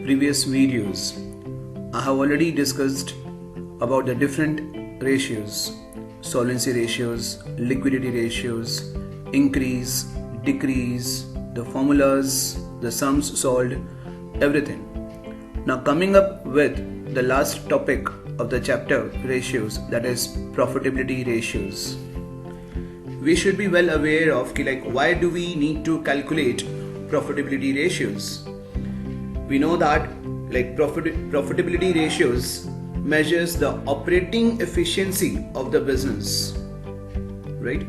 previous videos, I have already discussed about the different ratios, solvency ratios, liquidity ratios, increase, decrease, the formulas, the sums solved, everything. Now coming up with the last topic of the chapter, ratios, that is profitability ratios. We should be well aware of why do we need to calculate profitability ratios. We know that profitability ratios measures the operating efficiency of the business, right?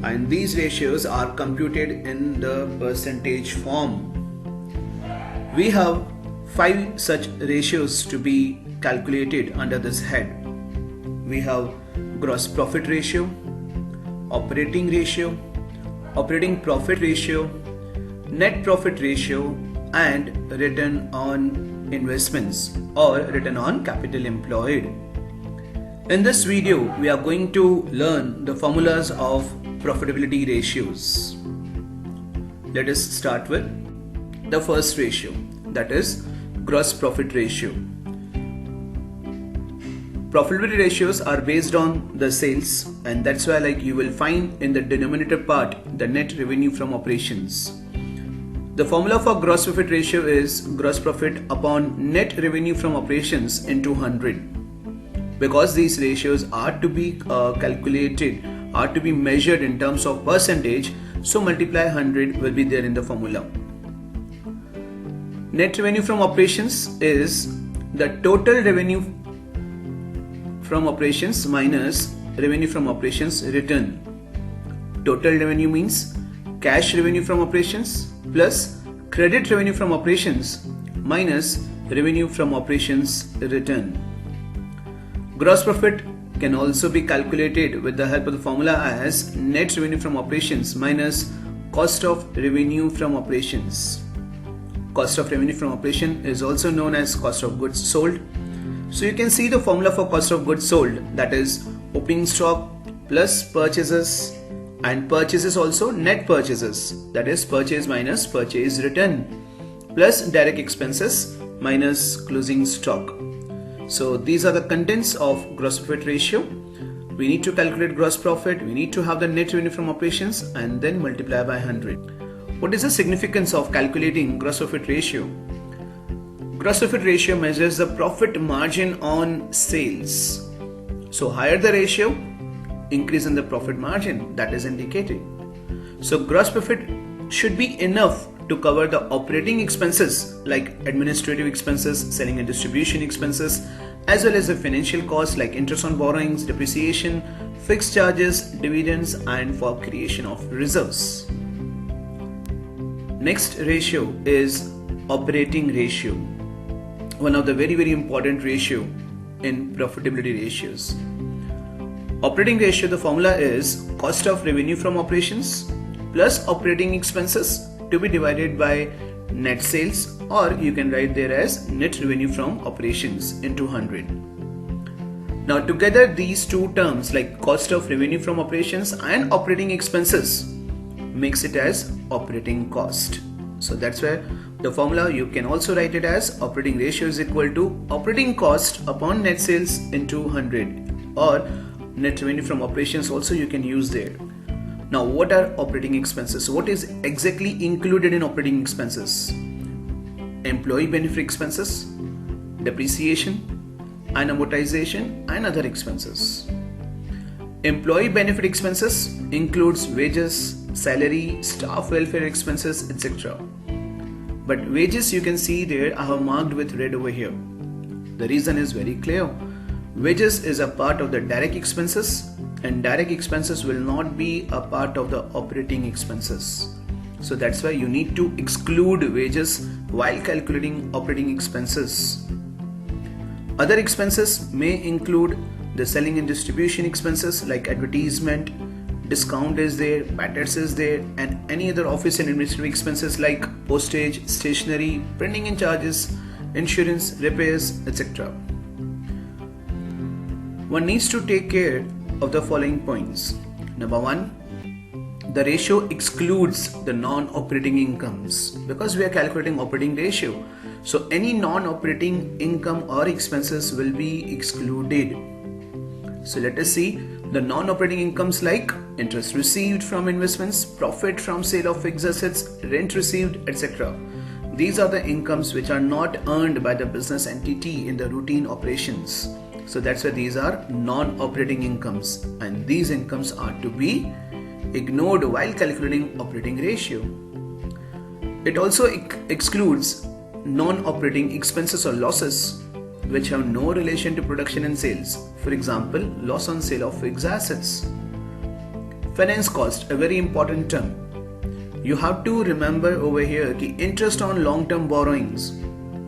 And these ratios are computed in the percentage form. We have 5 such ratios to be calculated under this head. We have gross profit ratio, operating ratio, operating profit ratio, net profit ratio, and return on investments or return on capital employed. In this video, we are going to learn the formulas of profitability ratios. Let us start with the first ratio, that is gross profit ratio. Profitability ratios are based on the sales, and that's why you will find in the denominator part the net revenue from operations. The formula for gross profit ratio is gross profit upon net revenue from operations into 100. Because these ratios are to be calculated, are to be measured in terms of percentage, so multiply 100 will be there in the formula. Net revenue from operations is the total revenue from operations minus revenue from operations return. Total revenue means cash revenue from operations plus credit revenue from operations minus revenue from operations return. Gross profit can also be calculated with the help of the formula as net revenue from operations minus cost of revenue from operations. Cost of revenue from operation is also known as cost of goods sold. So you can see the formula for cost of goods sold, that is opening stock plus purchases, and purchases also net purchases, that is purchase minus purchase return, plus direct expenses minus closing stock. So these are the contents of gross profit ratio. We need to calculate gross profit, we need to have the net revenue from operations, and then multiply by 100. What is the significance of calculating gross profit ratio? Gross profit ratio measures the profit margin on sales. So higher the ratio, increase in the profit margin, that is indicated. So gross profit should be enough to cover the operating expenses like administrative expenses, selling and distribution expenses, as well as the financial costs like interest on borrowings, depreciation, fixed charges, dividends, and for creation of reserves. Next ratio is operating ratio, one of the very important ratio in profitability ratios. Operating ratio, the formula is cost of revenue from operations plus operating expenses to be divided by net sales, or you can write there as net revenue from operations into 100. Now together these two terms like cost of revenue from operations and operating expenses makes it as operating cost. So that's where the formula you can also write it as operating ratio is equal to operating cost upon net sales into 100, or net revenue from operations also you can use there. Now what are operating expenses? What is exactly included in operating expenses? Employee benefit expenses, depreciation and amortization, and other expenses. Employee benefit expenses includes wages, salary, staff welfare expenses, etc. But wages you can see there I have marked with red over here. The reason is very clear. Wages is a part of the direct expenses, and direct expenses will not be a part of the operating expenses. So that's why you need to exclude wages while calculating operating expenses. Other expenses may include the selling and distribution expenses like advertisement, discount is there, patents is there, and any other office and administrative expenses like postage, stationery, printing and charges, insurance, repairs, etc. One needs to take care of the following points. Number 1, the ratio excludes the non-operating incomes because we are calculating operating ratio. So any non-operating income or expenses will be excluded. So let us see the non-operating incomes like interest received from investments, profit from sale of fixed assets, rent received, etc. These are the incomes which are not earned by the business entity in the routine operations. So that's why these are non-operating incomes, and these incomes are to be ignored while calculating operating ratio. It also excludes non-operating expenses or losses which have no relation to production and sales. For example, loss on sale of fixed assets. Finance cost, a very important term. You have to remember over here that interest on long-term borrowings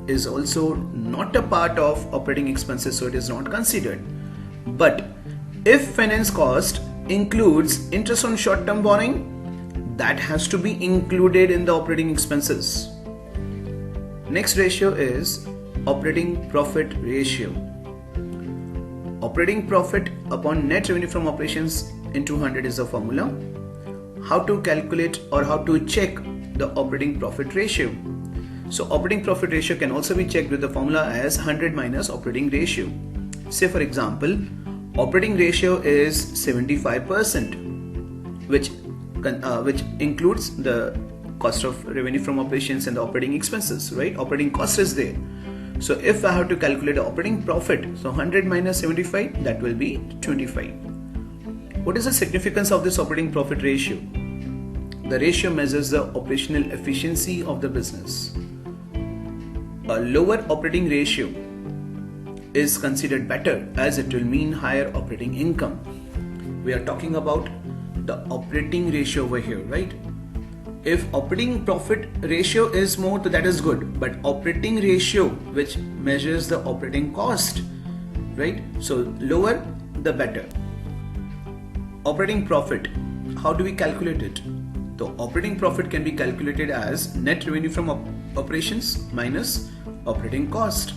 is also not a part of operating expenses, so it is not considered. But if finance cost includes interest on short-term borrowing, that has to be included in the operating expenses. Next ratio is operating profit ratio. Operating profit upon net revenue from operations into 100 is the formula. How to calculate or how to check the operating profit ratio? So operating profit ratio can also be checked with the formula as 100 minus operating ratio. Say for example, operating ratio is 75%, which includes the cost of revenue from operations and the operating expenses, right? Operating cost is there. So if I have to calculate the operating profit, so 100 minus 75, that will be 25. What is the significance of this operating profit ratio? The ratio measures the operational efficiency of the business. A lower operating ratio is considered better as it will mean higher operating income. We are talking about the operating ratio over here, right? If operating profit ratio is more, so that is good, but operating ratio which measures the operating cost, right? So lower the better. Operating profit, how do we calculate it? The operating profit can be calculated as net revenue from operations minus operating cost.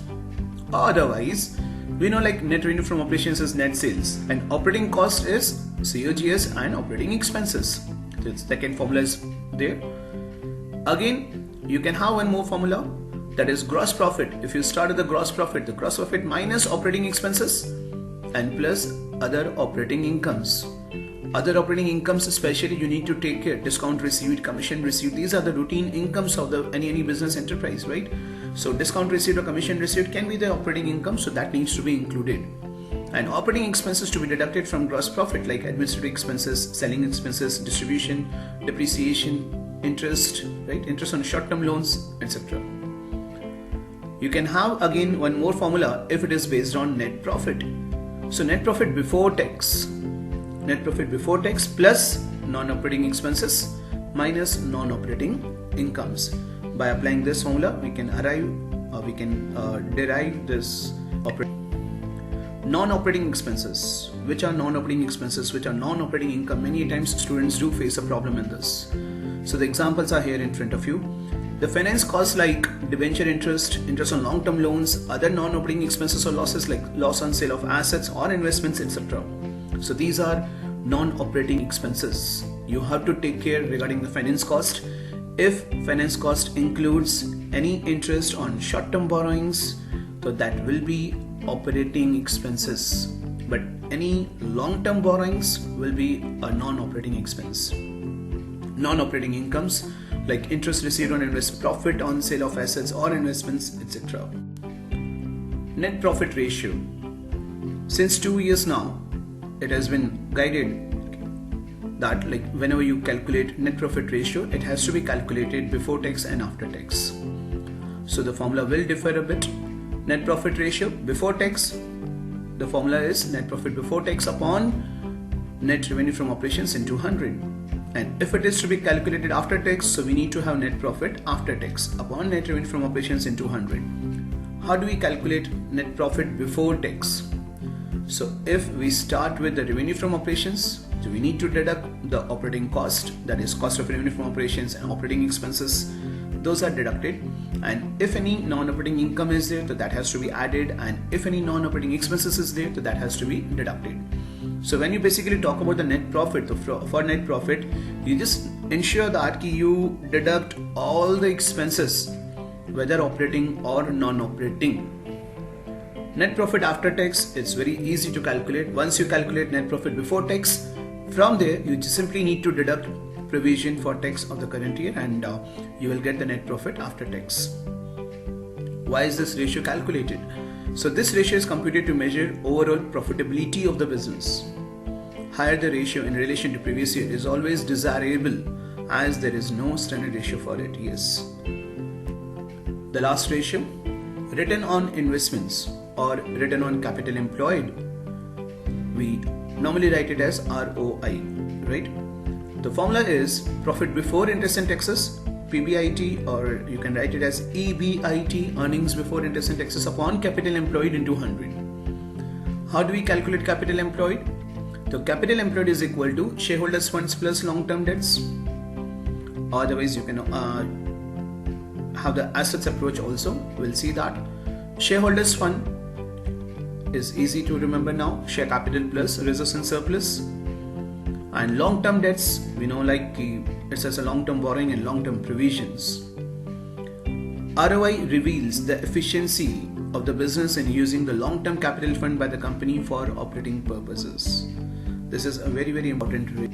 Otherwise, we know like net revenue from operations is net sales and operating cost is COGS and operating expenses. So its second formula is there. Again, you can have one more formula, that is gross profit. If you start with the gross profit minus operating expenses and plus other operating incomes. Other operating incomes, especially you need to take care, discount received, commission received, these are the routine incomes of the any business enterprise, right? So discount received or commission received can be the operating income, so that needs to be included. And operating expenses to be deducted from gross profit like administrative expenses, selling expenses, distribution, depreciation, interest, right? Interest on short-term loans, etc. You can have again one more formula if it is based on net profit. So net profit before tax. Net profit before tax plus non-operating expenses minus non-operating incomes. By applying this formula, we can derive this non-operating expenses. Which are non-operating expenses? Which are non-operating income? Many times students do face a problem in this. So the examples are here in front of you. The finance costs like debenture interest, interest on long-term loans, other non-operating expenses or losses like loss on sale of assets or investments, etc. So these are non-operating expenses. You have to take care regarding the finance cost. If finance cost includes any interest on short-term borrowings, so that will be operating expenses. But any long-term borrowings will be a non-operating expense. Non-operating incomes like interest received on investment, profit on sale of assets or investments, etc. Net profit ratio. Since 2 years now, it has been guided that like whenever you calculate net profit ratio, it has to be calculated before tax and after tax. So the formula will differ a bit. Net profit ratio before tax, the formula is net profit before tax upon net revenue from operations into 100. And if it is to be calculated after tax, so we need to have net profit after tax upon net revenue from operations into 100. How do we calculate net profit before tax? So if we start with the revenue from operations, so we need to deduct the operating cost, that is cost of revenue from operations and operating expenses. Those are deducted, and if any non-operating income is there, so that has to be added, and if any non-operating expenses is there, so that has to be deducted. So when you basically talk about the net profit, for net profit, you just ensure that you deduct all the expenses, whether operating or non-operating. Net profit after tax, it's very easy to calculate. Once you calculate net profit before tax, from there you just simply need to deduct provision for tax of the current year and you will get the net profit after tax. Why is this ratio calculated? So this ratio is computed to measure overall profitability of the business. Higher the ratio in relation to previous year is always desirable, as there is no standard ratio for it. Yes. The last ratio, return on investments or return on capital employed, we normally write it as ROI, right? The formula is profit before interest and taxes, PBIT, or you can write it as EBIT, earnings before interest and taxes, upon capital employed into 100. How do we calculate capital employed? The capital employed is equal to shareholders funds plus long-term debts. Otherwise you can have the assets approach also. We'll see that. Shareholders fund is easy to remember now, share capital plus reserves and surplus. And long-term debts, we know like it's as a long-term borrowing and long-term provisions. ROI reveals the efficiency of the business in using the long-term capital fund by the company for operating purposes. This is a very, very important rate.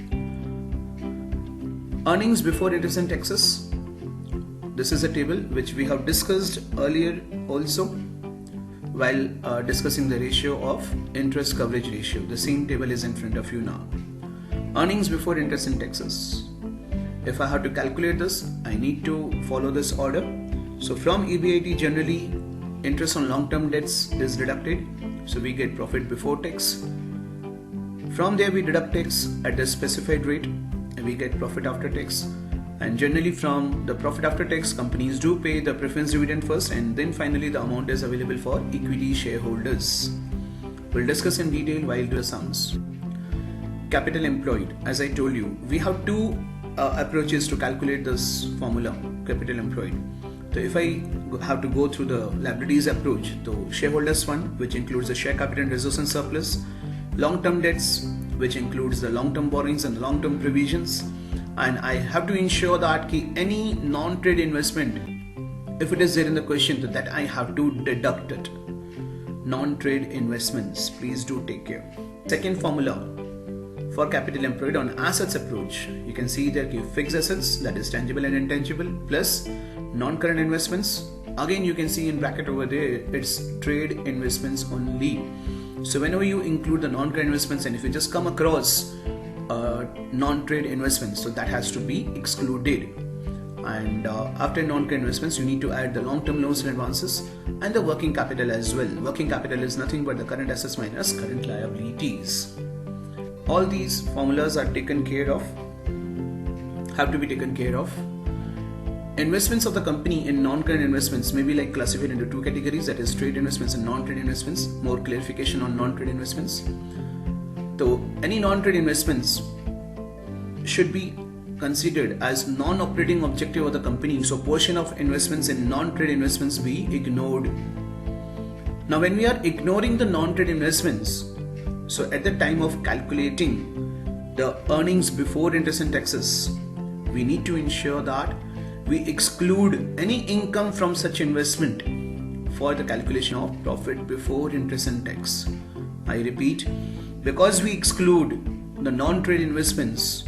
Earnings before interest and taxes. This is a table which we have discussed earlier also while discussing the ratio of interest coverage ratio. The same table is in front of you now. Earnings before interest and taxes. If I have to calculate this, I need to follow this order. So from EBIT, generally interest on long-term debts is deducted, so we get profit before tax. From there we deduct tax at the specified rate and we get profit after tax. And generally from the profit after tax, companies do pay the preference dividend first, and then finally the amount is available for equity shareholders. We'll discuss in detail while do the sums. Capital employed, as I told you, we have two approaches to calculate this formula, capital employed. So if I have to go through the liabilities approach, the shareholders fund, which includes the share capital and reserves and surplus, long-term debts, which includes the long-term borrowings and long-term provisions, and I have to ensure that any non-trade investment, if it is there in the question, that I have to deduct it. Non-trade investments, please do take care. Second formula for capital employed on assets approach, you can see there fixed assets, that is tangible and intangible, plus non-current investments. Again you can see in bracket over there, it's trade investments only. So whenever you include the non-current investments, and if you just come across non-trade investments, so that has to be excluded. And after non-current investments, you need to add the long-term loans and advances and the working capital as well. Working capital is nothing but the current assets minus current liabilities. All these formulas are taken care of, have to be taken care of. Investments of the company in non-current investments may be like classified into two categories, that is trade investments and non-trade investments. More clarification on non-trade investments. So any non-trade investments should be considered as non-operating objective of the company. So portion of investments in non-trade investments be ignored. Now when we are ignoring the non-trade investments, so at the time of calculating the earnings before interest and taxes, we need to ensure that we exclude any income from such investment for the calculation of profit before interest and tax. I repeat, because we exclude the non-trade investments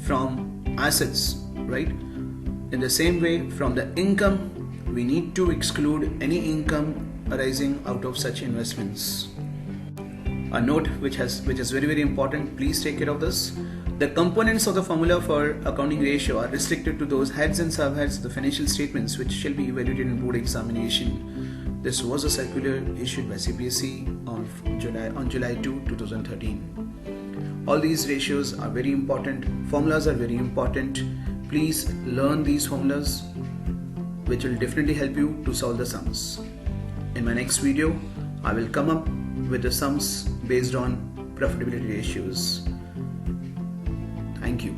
from assets, right? In the same way, from the income, we need to exclude any income arising out of such investments. A note which is very, very important, please take care of this. The components of the formula for accounting ratio are restricted to those heads and subheads of the financial statements which shall be evaluated in board examination. This was a circular issued by CPSE on July 2, 2013. All these ratios are very important. Formulas are very important. Please learn these formulas, which will definitely help you to solve the sums. In my next video, I will come up with the sums based on profitability ratios. Thank you.